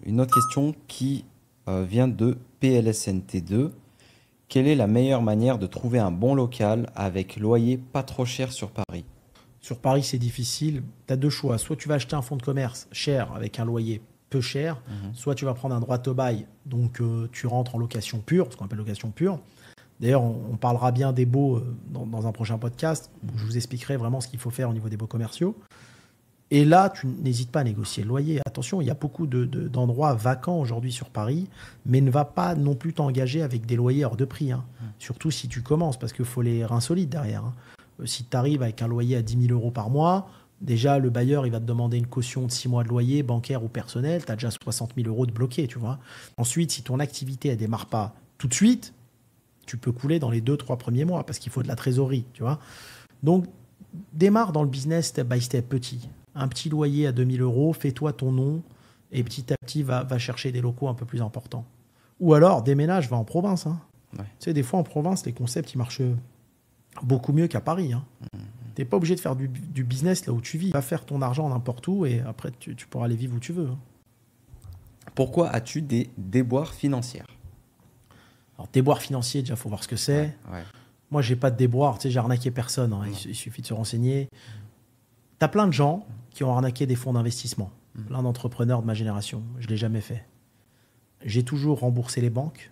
Une autre question qui vient de PLSNT2. Quelle est la meilleure manière de trouver un bon local avec loyer pas trop cher sur Paris? Sur Paris, c'est difficile. Tu as deux choix. Soit tu vas acheter un fonds de commerce cher avec un loyer peu cher, soit tu vas prendre un droit au bail, donc tu rentres en location pure, ce qu'on appelle location pure. D'ailleurs, on parlera bien des baux dans un prochain podcast, où je vous expliquerai vraiment ce qu'il faut faire au niveau des baux commerciaux. Et là, tu n'hésites pas à négocier le loyer. Attention, il y a beaucoup d'endroits vacants aujourd'hui sur Paris, mais ne va pas non plus t'engager avec des loyers hors de prix. Surtout si tu commences, parce qu'il faut les reins solides derrière. Si tu arrives avec un loyer à 10 000 euros par mois, déjà, le bailleur, il va te demander une caution de 6 mois de loyer, bancaire ou personnel. Tu as déjà 60 000 euros de bloqué, tu vois. Ensuite, si ton activité ne démarre pas tout de suite, tu peux couler dans les 2-3 premiers mois parce qu'il faut de la trésorerie, tu vois. Donc, démarre dans le business step by step, petit. Un petit loyer à 2 000 euros, fais-toi ton nom et petit à petit, va chercher des locaux un peu plus importants. Ou alors, déménage, va en province. Ouais. Tu sais, des fois, en province, les concepts, ils marchent beaucoup mieux qu'à Paris. Tu n'es pas obligé de faire du business là où tu vis. Va faire ton argent n'importe où et après, tu pourras aller vivre où tu veux. Pourquoi as-tu des déboires financières? Alors, déboire financier, déjà, il faut voir ce que c'est. Ouais. Moi, j'ai pas de déboire. Tu sais, j'ai arnaqué personne. Il suffit de se renseigner. Tu as plein de gens qui ont arnaqué des fonds d'investissement. Plein d'entrepreneurs de ma génération. Je ne l'ai jamais fait. J'ai toujours remboursé les banques.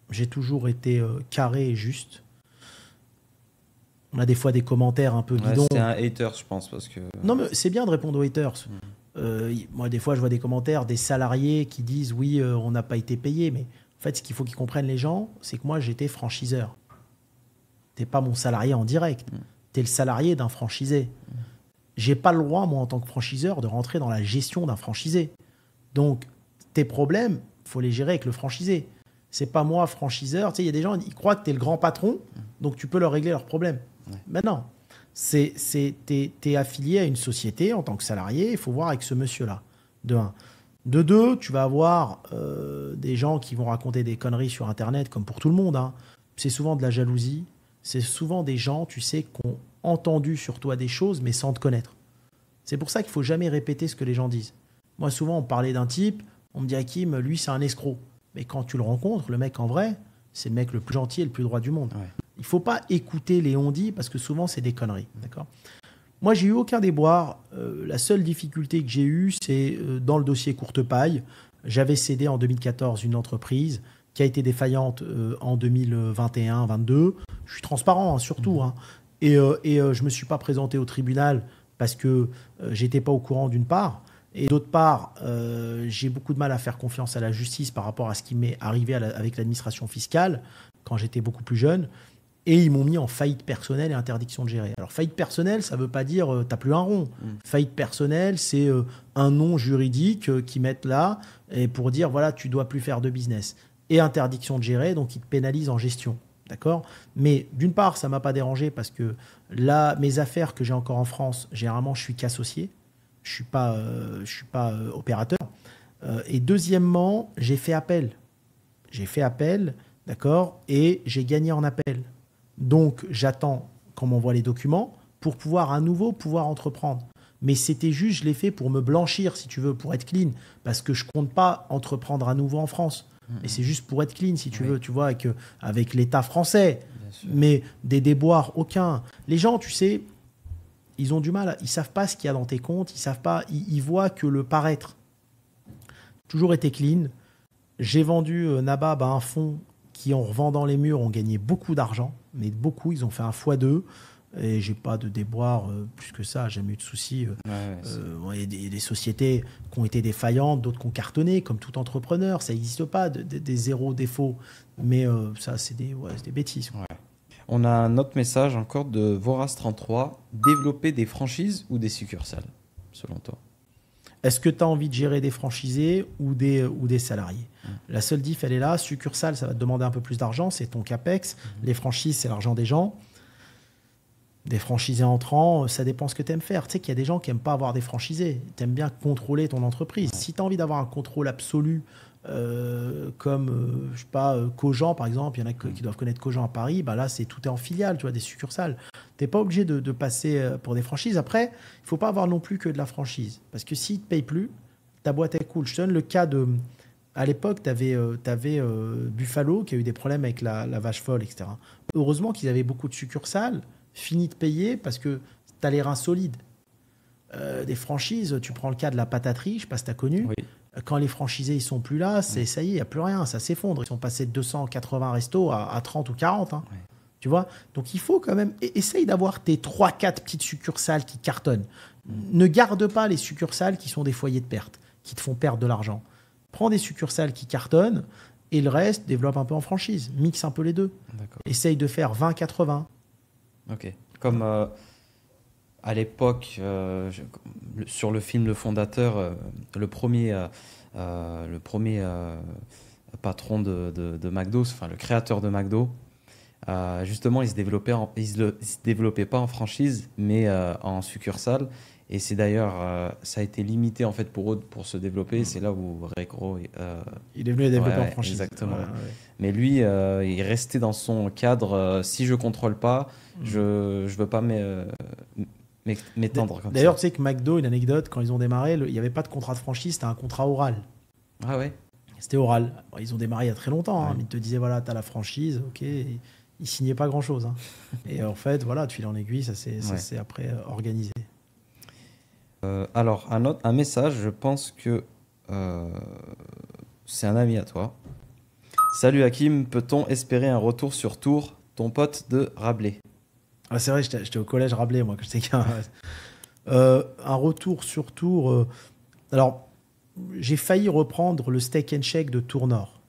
J'ai toujours été carré et juste. On a des fois des commentaires un peu bidons. C'est un hater, je pense. Parce que... Non, mais c'est bien de répondre aux haters. Moi, des fois, je vois des commentaires des salariés qui disent « Oui, on n'a pas été payé. » Mais en fait, ce qu'il faut qu'ils comprennent les gens, c'est que moi, j'étais franchiseur. Tu n'es pas mon salarié en direct. Tu es le salarié d'un franchisé. J'ai pas le droit, moi, en tant que franchiseur, de rentrer dans la gestion d'un franchisé. Donc, tes problèmes, il faut les gérer avec le franchisé. C'est pas moi, franchiseur. Tu sais, il y a des gens, ils croient que tu es le grand patron, donc tu peux leur régler leurs problèmes. Mais non. T'es affilié à une société en tant que salarié, il faut voir avec ce monsieur-là, de un. De deux, tu vas avoir des gens qui vont raconter des conneries sur Internet, comme pour tout le monde. C'est souvent de la jalousie. C'est souvent des gens, tu sais, qui ont entendu sur toi des choses, mais sans te connaître. C'est pour ça qu'il ne faut jamais répéter ce que les gens disent. Moi, souvent, on parlait d'un type, on me dit, Hakim, lui, c'est un escroc. Mais quand tu le rencontres, le mec, en vrai, c'est le mec le plus gentil et le plus droit du monde. Ouais. Il ne faut pas écouter les on-dit, parce que souvent, c'est des conneries. D'accord ? Moi, j'ai eu aucun déboire. La seule difficulté que j'ai eue, c'est dans le dossier courte paille. J'avais cédé en 2014 une entreprise qui a été défaillante en 2021-22. Je suis transparent, surtout. Et je ne me suis pas présenté au tribunal parce que j'étais pas au courant d'une part. Et d'autre part, j'ai beaucoup de mal à faire confiance à la justice par rapport à ce qui m'est arrivé avec l'administration fiscale quand j'étais beaucoup plus jeune. Et ils m'ont mis en faillite personnelle et interdiction de gérer. Alors, faillite personnelle, ça ne veut pas dire tu n'as plus un rond. Faillite personnelle, c'est un nom juridique qu'ils mettent là et pour dire, voilà, tu ne dois plus faire de business. Et interdiction de gérer, donc ils te pénalisent en gestion. D'accord ? Mais d'une part, ça ne m'a pas dérangé parce que là, mes affaires que j'ai encore en France, généralement, je suis qu'associé. Je suis pas opérateur. Et deuxièmement, j'ai fait appel. D'accord ? Et j'ai gagné en appel. Donc, j'attends qu'on m'envoie les documents pour pouvoir à nouveau entreprendre. Mais c'était juste, je l'ai fait pour me blanchir, si tu veux, pour être clean. Parce que je ne compte pas entreprendre à nouveau en France. Et c'est juste pour être clean, si tu veux, tu vois, avec l'État français. Mais des déboires, aucun. Les gens, tu sais, ils ont du mal. Ils ne savent pas ce qu'il y a dans tes comptes. Ils savent pas. Ils voient que le paraître. Toujours été clean. J'ai vendu Nabab à un fonds qui, en revendant les murs, ont gagné beaucoup d'argent. Mais beaucoup, ils ont fait un x2. Et j'ai pas de déboire plus que ça, j'ai jamais eu de soucis. Il y a des sociétés qui ont été défaillantes, d'autres qui ont cartonné, comme tout entrepreneur. Ça n'existe pas, des zéro défauts. Mais ça, c'est des bêtises. Ouais. On a un autre message encore de Voras33. Développer des franchises ou des succursales, selon toi? Est-ce que tu as envie de gérer des franchisés ou des salariés? La seule diff, elle est là. Succursale, ça va te demander un peu plus d'argent, c'est ton capex. Les franchises, c'est l'argent des gens. Des franchisés entrants, ça dépend ce que tu aimes faire. Tu sais qu'il y a des gens qui n'aiment pas avoir des franchisés. Tu aimes bien contrôler ton entreprise. Si tu as envie d'avoir un contrôle absolu, comme, je sais pas, Cogent, par exemple, il y en a qui doivent connaître Cogent à Paris, bah là, tout est en filiale, tu vois, des succursales. Tu n'es pas obligé de passer pour des franchises. Après, il ne faut pas avoir non plus que de la franchise. Parce que s'ils ne te payent plus, ta boîte est cool. Je te donne le cas de... À l'époque, tu avais, Buffalo qui a eu des problèmes avec la vache folle, etc. Heureusement qu'ils avaient beaucoup de succursales, fini de payer parce que tu as les reins solides. Des franchises, tu prends le cas de la pataterie, je ne sais pas si tu as connu. Oui. Quand les franchisés ils sont plus là, ça y est, il n'y a plus rien, ça s'effondre. Ils sont passés de 280 restos à 30 ou 40. Hein. Ouais. Tu vois? Donc il faut quand même... Essaye d'avoir tes 3-4 petites succursales qui cartonnent. Ne garde pas les succursales qui sont des foyers de perte, qui te font perdre de l'argent. Prends des succursales qui cartonnent et le reste, développe un peu en franchise. Mixe un peu les deux. D'accord. Essaye de faire 20-80. Ok. Comme à l'époque, sur le film Le Fondateur, le premier patron de McDo, enfin le créateur de McDo, justement, il se développait pas en franchise, mais en succursale. Et c'est d'ailleurs, ça a été limité en fait pour eux pour se développer. C'est là où Ray Kroc, Il est venu les développer ouais, en franchise. exactement. Ouais, ouais. Mais lui, il est resté dans son cadre. Si je contrôle pas, je veux pas m'étendre comme D'ailleurs, ça. tu sais que McDo, une anecdote, quand ils ont démarré, il n'y avait pas de contrat de franchise, c'était un contrat oral. Ah ouais. C'était oral. Bon, ils ont démarré il y a très longtemps, hein, Ouais. mais ils te disaient, voilà, tu as la franchise, ok. Et ils signaient pas grand-chose. Hein. Et en fait, voilà, de fil en aiguille, ça s'est après organisé. Alors, un message, je pense que c'est un ami à toi. Salut Hakim, peut-on espérer un retour sur Tours, ton pote de Rabelais? Ah, c'est vrai, j'étais au collège Rabelais, moi, quand j'étais gamin. Un retour sur Tours. Alors, j'ai failli reprendre le Steak and Shake de Tours Nord,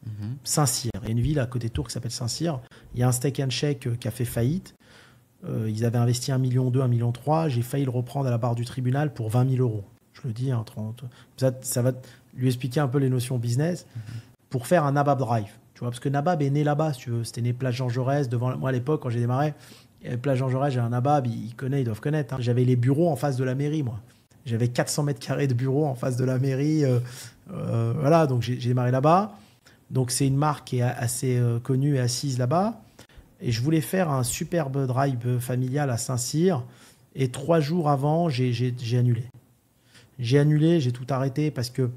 Saint-Cyr. Il y a une ville à côté de Tours qui s'appelle Saint-Cyr. Il y a un Steak and Shake qui a fait faillite. Ils avaient investi 1,2 million, 1,3 million. J'ai failli le reprendre à la barre du tribunal pour 20 000 euros. Je le dis, hein, 30. Ça va lui expliquer un peu les notions business pour faire un Nabab Drive. Tu vois, parce que Nabab est né là-bas, si tu veux. C'était né place Jean Jaurès. Moi, à l'époque, quand j'ai démarré, il y avait place Jean Jaurès, j'ai un Nabab, ils doivent connaître. Hein. J'avais les bureaux en face de la mairie, moi. J'avais 400 mètres carrés de bureaux en face de la mairie. Voilà, donc j'ai démarré là-bas. Donc c'est une marque qui est assez connue et assise là-bas. Et je voulais faire un superbe drive familial à Saint-Cyr. Et 3 jours avant, j'ai annulé. J'ai annulé, j'ai tout arrêté parce que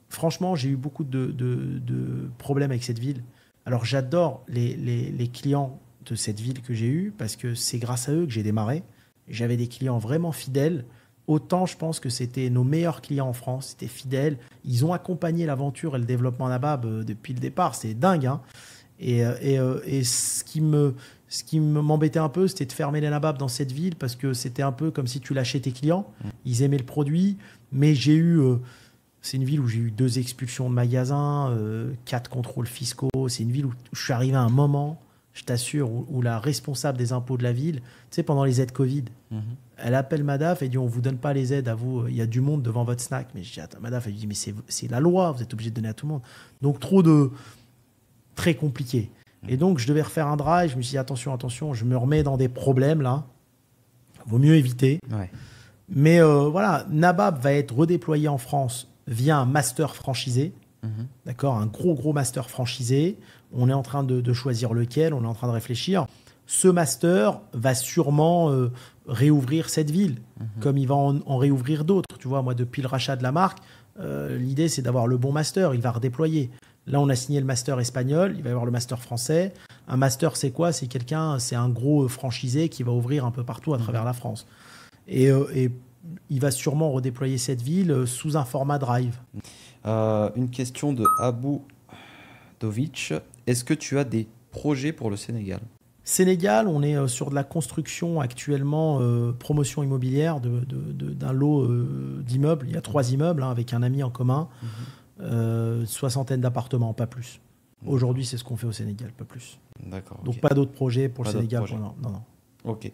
franchement, j'ai eu beaucoup de problèmes avec cette ville. Alors j'adore les clients de cette ville que j'ai eu parce que c'est grâce à eux que j'ai démarré. J'avais des clients vraiment fidèles. Autant je pense que c'était nos meilleurs clients en France. C'était fidèle. Ils ont accompagné l'aventure et le développement Nabab depuis le départ. C'est dingue, hein. Et ce qui m'embêtait un peu, c'était de fermer les Nabab dans cette ville parce que c'était un peu comme si tu lâchais tes clients. Ils aimaient le produit, mais j'ai eu... c'est une ville où j'ai eu 2 expulsions de magasins, 4 contrôles fiscaux. C'est une ville où je suis arrivé à un moment, je t'assure, où la responsable des impôts de la ville, tu sais, pendant les aides Covid, elle appelle Madaf et dit, on ne vous donne pas les aides à vous, il y a du monde devant votre snack. Mais je dis, attends, Madaf, elle dit, mais c'est la loi, vous êtes obligé de donner à tout le monde. Donc très compliqué. Et donc, je devais refaire un drive. Je me suis dit, attention, je me remets dans des problèmes, là. Vaut mieux éviter. Ouais. Mais voilà, Nabab va être redéployé en France via un master franchisé. D'accord, un gros master franchisé. On est en train de choisir lequel, on est en train de réfléchir. Ce master va sûrement réouvrir cette ville, comme il va en réouvrir d'autres. Tu vois, moi, depuis le rachat de la marque, l'idée, c'est d'avoir le bon master. Il va redéployer. Là, on a signé le master espagnol, il va y avoir le master français. Un master, c'est quoi? C'est un gros franchisé qui va ouvrir un peu partout à travers la France. Et il va sûrement redéployer cette ville sous un format drive. Une question de Abou Dovic. Est-ce que tu as des projets pour le Sénégal? Sénégal, on est sur de la construction actuellement, promotion immobilière d'un lot d'immeubles. Il y a 3 immeubles avec un ami en commun. 60aine d'appartements, pas plus. Aujourd'hui, c'est ce qu'on fait au Sénégal, pas plus. D'accord. Donc ok. pas d'autres projets pour Pas le Sénégal. d'autres projets. Non. Ok.